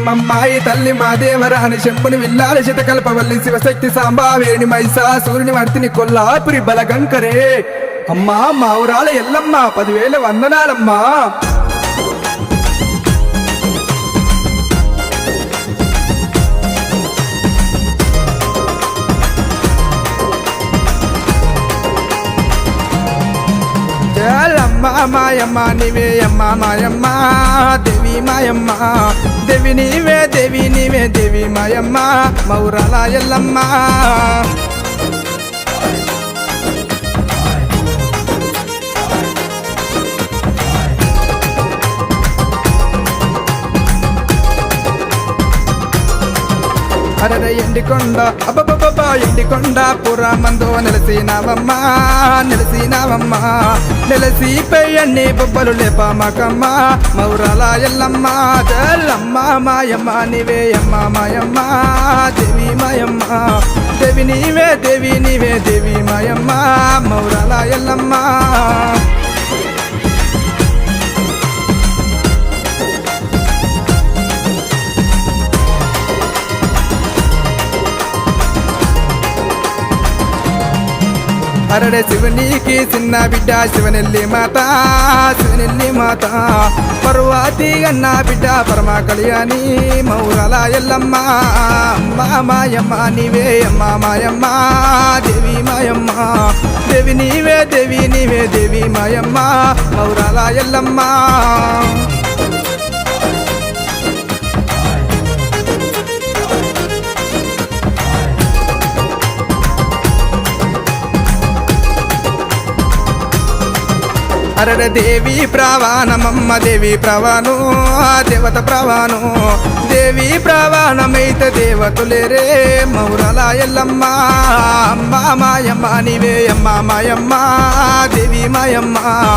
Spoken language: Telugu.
అమ్మమ్మాయి తల్లి మా దేవరాని శంపుని విల్లాలి శతకల్పవల్లి శివశక్తి సాంబావేణి మైసాసూరిని వర్తిని కొల్లాపురి బలగంకరే అమ్మా మా ఊరాల ఎల్లమ్మ 10,000 వందనాలమ్మా. అమ్మ మాయమ్మ నీవే అమ్మ మాయమ్మ దేవి మాయమ్మ దేవి నీవే దేవి నీవే దేవి మాయమ్మ మౌరాల ఎల్లమ్మ. అరర ఎండికొండ అబ్బబ్బబ్బా ఎండికొండ పురామందు నెలసినావమ్మా నెలసినావమ్మా నెలసిపై అన్ని బొబ్బలు లేపామకమ్మ మౌరాల ఎల్లమ్మ జల్లమ్మ మాయమ్మ నీవే అమ్మ మాయమ్మ దేవి మాయమ్మ దేవి నీవే దేవి నీవే దేవి మాయమ్మ మౌరాల ఎల్లమ్మ. అరడే శివునికి చిన్న బిడ్డ శివనెల్లి మాత శివనెల్లి మాత పర్వాతి అన్న బిడ్డ పరమ కళ్యాణి మౌరాల ఎల్లమ్మ. అమ్మ మాయమ్మ నీవే అమ్మ మాయమ్మ దేవి మాయమ్మ దేవి నీవే దేవి నీవే దేవి మాయమ్మ మౌరాల ఎల్లమ్మ. అరడ దేవి ప్రవాణమమ్మ దేవి ప్రవాణు దేవత ప్రవాణు దేవి ప్రవాణమైతే దేవతులేరే మౌరాల ఎల్లమ్మ. అమ్మ మాయమ్మ నీవే అమ్మ మాయమ్మ దేవి మాయమ్మ.